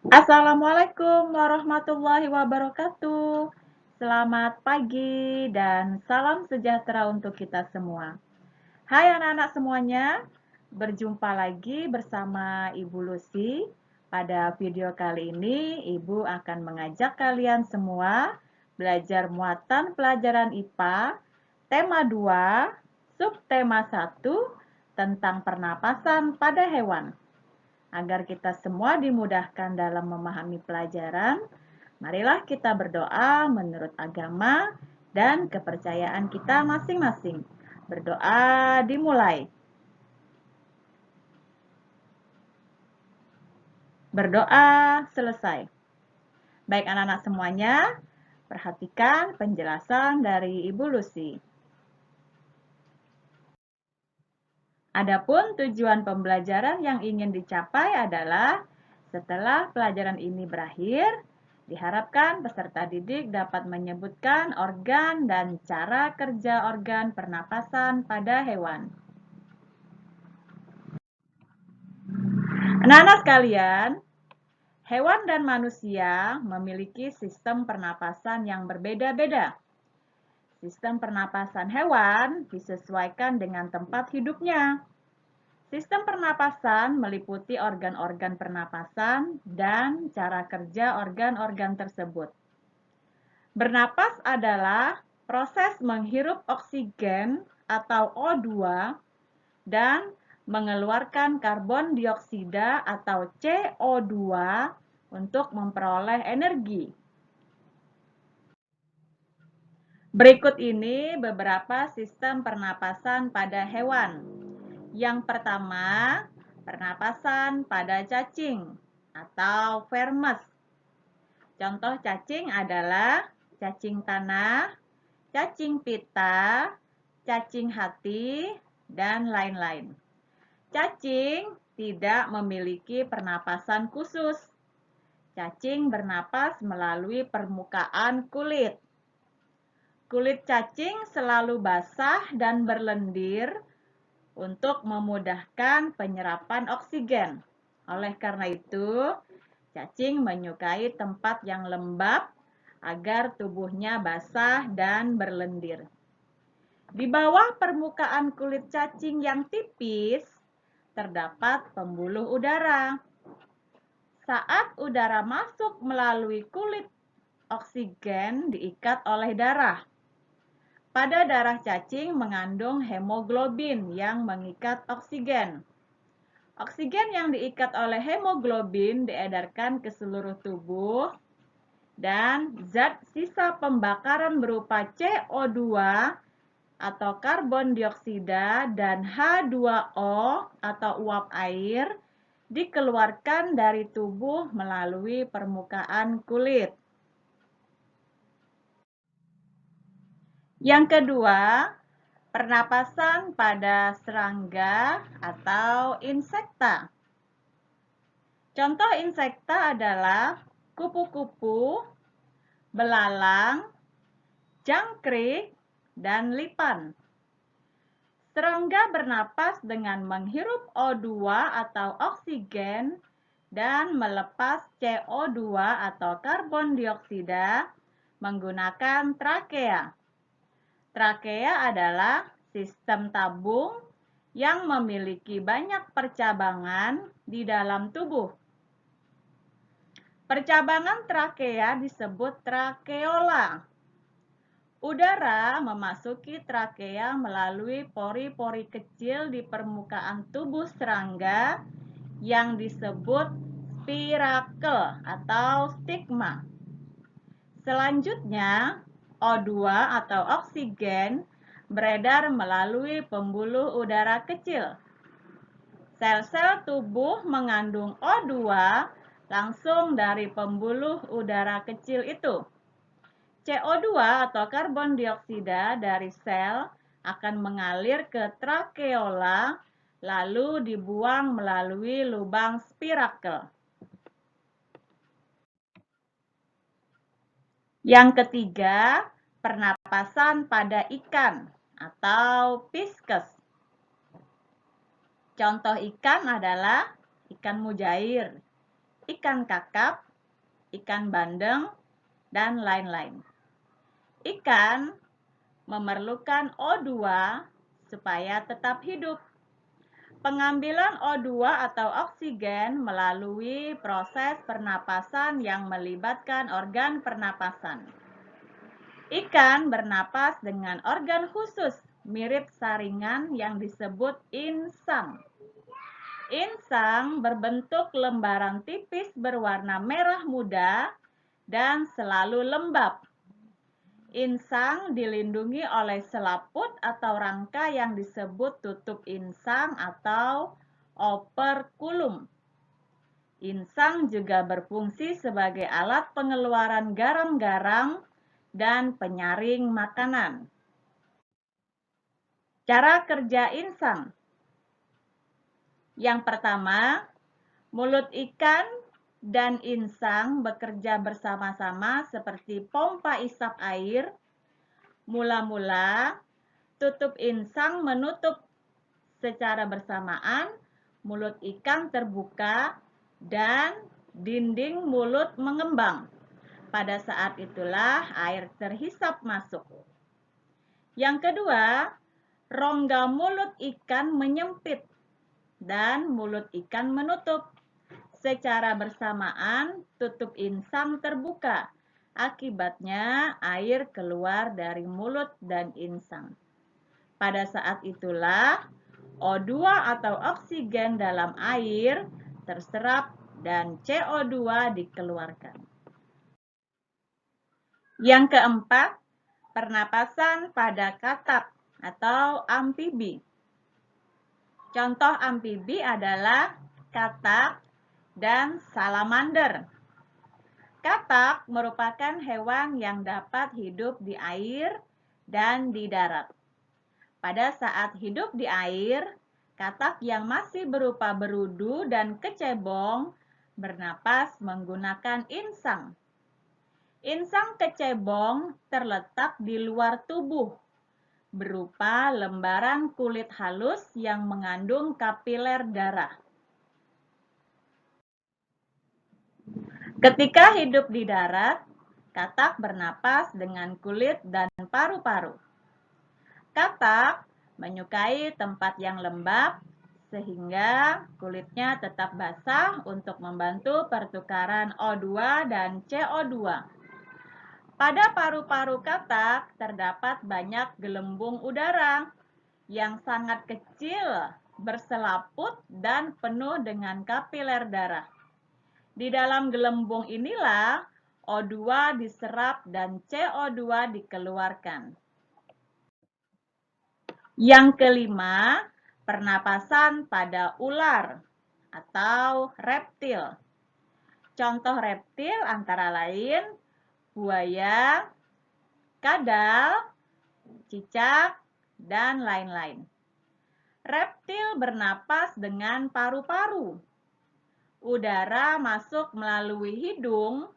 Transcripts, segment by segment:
Assalamualaikum warahmatullahi wabarakatuh. Selamat pagi dan salam sejahtera untuk kita semua. Hai anak-anak semuanya, berjumpa lagi bersama Ibu Lucy. Pada video kali ini, Ibu akan mengajak kalian semua belajar muatan pelajaran IPA, tema 2, subtema 1, tentang pernapasan pada hewan. Agar kita semua dimudahkan dalam memahami pelajaran, marilah kita berdoa menurut agama dan kepercayaan kita masing-masing. Berdoa dimulai. Berdoa selesai. Baik anak-anak semuanya, perhatikan penjelasan dari Ibu Lucy. Adapun tujuan pembelajaran yang ingin dicapai adalah setelah pelajaran ini berakhir, diharapkan peserta didik dapat menyebutkan organ dan cara kerja organ pernapasan pada hewan. Anak-anak sekalian, hewan dan manusia memiliki sistem pernapasan yang berbeda-beda. Sistem pernapasan hewan disesuaikan dengan tempat hidupnya. Sistem pernapasan meliputi organ-organ pernapasan dan cara kerja organ-organ tersebut. Bernapas adalah proses menghirup oksigen atau O2 dan mengeluarkan karbon dioksida atau CO2 untuk memperoleh energi. Berikut ini beberapa sistem pernapasan pada hewan. Yang pertama, pernapasan pada cacing atau vermes. Contoh cacing adalah cacing tanah, cacing pita, cacing hati, dan lain-lain. Cacing tidak memiliki pernapasan khusus. Cacing bernapas melalui permukaan kulit. Kulit cacing selalu basah dan berlendir untuk memudahkan penyerapan oksigen. Oleh karena itu, cacing menyukai tempat yang lembab agar tubuhnya basah dan berlendir. Di bawah permukaan kulit cacing yang tipis, terdapat pembuluh udara. Saat udara masuk melalui kulit, oksigen diikat oleh darah. Pada darah cacing mengandung hemoglobin yang mengikat oksigen. Oksigen yang diikat oleh hemoglobin diedarkan ke seluruh tubuh dan zat sisa pembakaran berupa CO2 atau karbon dioksida dan H2O atau uap air dikeluarkan dari tubuh melalui permukaan kulit. Yang kedua, pernapasan pada serangga atau insekta. Contoh insekta adalah kupu-kupu, belalang, jangkrik, dan lipan. Serangga bernapas dengan menghirup O2 atau oksigen dan melepas CO2 atau karbon dioksida menggunakan trakea. Trakea adalah sistem tabung yang memiliki banyak percabangan di dalam tubuh. Percabangan trakea disebut trakeola. Udara memasuki trakea melalui pori-pori kecil di permukaan tubuh serangga yang disebut spirakel atau stigma. Selanjutnya, O2 atau oksigen beredar melalui pembuluh udara kecil. Sel-sel tubuh mengandung O2 langsung dari pembuluh udara kecil itu. CO2 atau karbon dioksida dari sel akan mengalir ke trakeola lalu dibuang melalui lubang spirakel. Yang ketiga, pernapasan pada ikan atau pisces. Contoh ikan adalah ikan mujair, ikan kakap, ikan bandeng, dan lain-lain. Ikan memerlukan O2 supaya tetap hidup. Pengambilan O2 atau oksigen melalui proses pernapasan yang melibatkan organ pernapasan. Ikan bernapas dengan organ khusus mirip saringan yang disebut insang. Insang berbentuk lembaran tipis berwarna merah muda dan selalu lembab. Insang dilindungi oleh selaput atau rangka yang disebut tutup insang atau operkulum. Insang juga berfungsi sebagai alat pengeluaran garam-garam dan penyaring makanan. Cara kerja insang. Yang pertama, mulut ikan dan insang bekerja bersama-sama seperti pompa isap air. Mula-mula, tutup insang menutup secara bersamaan, mulut ikan terbuka, dan dinding mulut mengembang. Pada saat itulah air terhisap masuk. Yang kedua, rongga mulut ikan menyempit dan mulut ikan menutup. Secara bersamaan, tutup insang terbuka. Akibatnya, air keluar dari mulut dan insang. Pada saat itulah, O2 atau oksigen dalam air terserap dan CO2 dikeluarkan. Yang keempat, pernapasan pada katak atau amfibi. Contoh amfibi adalah katak dan salamander. Katak merupakan hewan yang dapat hidup di air dan di darat. Pada saat hidup di air, katak yang masih berupa berudu dan kecebong bernapas menggunakan insang. Insang kecebong terletak di luar tubuh, berupa lembaran kulit halus yang mengandung kapiler darah. Ketika hidup di darat, katak bernapas dengan kulit dan paru-paru. Katak menyukai tempat yang lembab sehingga kulitnya tetap basah untuk membantu pertukaran O2 dan CO2. Pada paru-paru katak terdapat banyak gelembung udara yang sangat kecil, berselaput, dan penuh dengan kapiler darah. Di dalam gelembung inilah O2 diserap dan CO2 dikeluarkan. Yang kelima, pernapasan pada ular atau reptil. Contoh reptil antara lain buaya, kadal, cicak, dan lain-lain. Reptil bernapas dengan paru-paru. Udara masuk melalui hidung,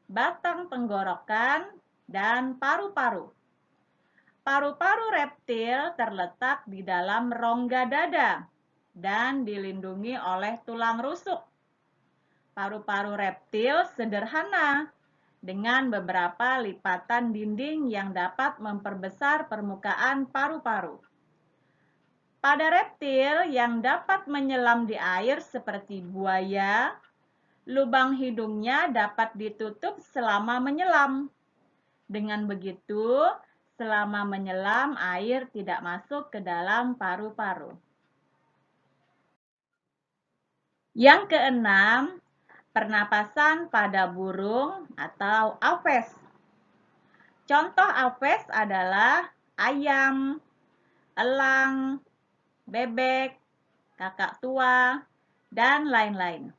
batang tenggorokan, dan paru-paru. Paru-paru reptil terletak di dalam rongga dada dan dilindungi oleh tulang rusuk. Paru-paru reptil sederhana dengan beberapa lipatan dinding yang dapat memperbesar permukaan paru-paru. Pada reptil yang dapat menyelam di air seperti buaya, lubang hidungnya dapat ditutup selama menyelam. Dengan begitu, selama menyelam, air tidak masuk ke dalam paru-paru. Yang keenam, pernapasan pada burung atau aves. Contoh aves adalah ayam, elang, bebek, kakak tua, dan lain-lain.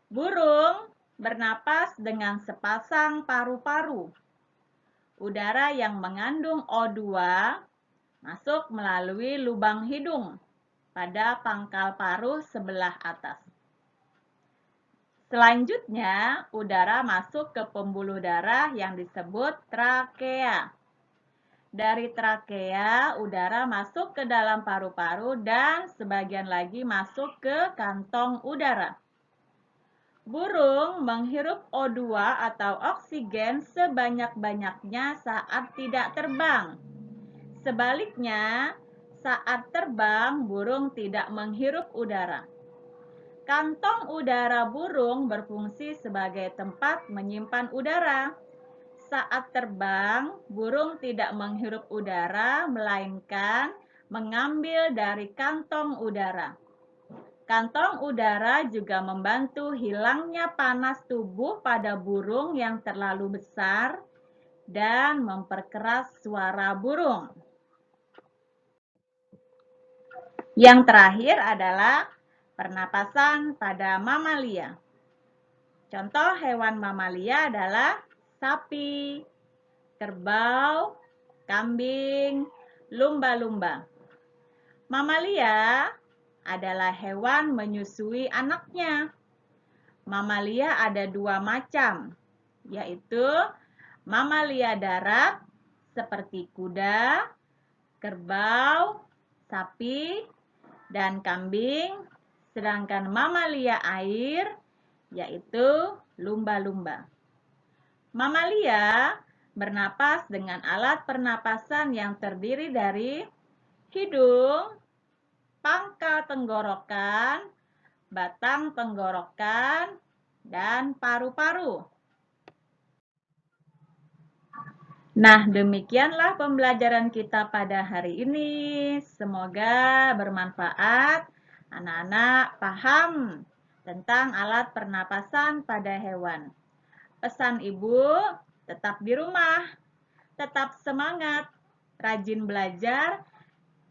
Burung bernapas dengan sepasang paru-paru. Udara yang mengandung O2 masuk melalui lubang hidung pada pangkal paruh sebelah atas. Selanjutnya, udara masuk ke pembuluh darah yang disebut trakea. Dari trakea, udara masuk ke dalam paru-paru dan sebagian lagi masuk ke kantong udara. Burung menghirup O2 atau oksigen sebanyak-banyaknya saat tidak terbang. Sebaliknya, saat terbang, burung tidak menghirup udara. Kantong udara burung berfungsi sebagai tempat menyimpan udara. Saat terbang, burung tidak menghirup udara, melainkan mengambil dari kantong udara. Kantong udara juga membantu hilangnya panas tubuh pada burung yang terlalu besar dan memperkeras suara burung. Yang terakhir adalah pernapasan pada mamalia. Contoh hewan mamalia adalah sapi, kerbau, kambing, lumba-lumba. Mamalia adalah hewan menyusui anaknya. Mamalia ada dua macam, yaitu mamalia darat seperti kuda, kerbau, sapi, dan kambing, sedangkan mamalia air yaitu lumba-lumba. Mamalia bernapas dengan alat pernapasan yang terdiri dari hidung, pangkal tenggorokan, batang tenggorokan, dan paru-paru. Nah, demikianlah pembelajaran kita pada hari ini. Semoga bermanfaat. Anak-anak paham tentang alat pernapasan pada hewan. Pesan ibu, tetap di rumah, tetap semangat, rajin belajar,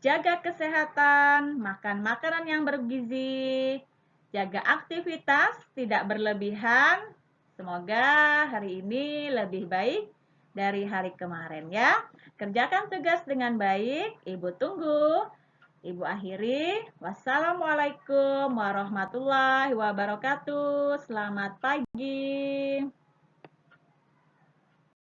jaga kesehatan, makan makanan yang bergizi, jaga aktivitas, tidak berlebihan. Semoga hari ini lebih baik dari hari kemarin ya. Kerjakan tugas dengan baik, Ibu tunggu. Ibu akhiri. Wassalamualaikum warahmatullahi wabarakatuh. Selamat pagi.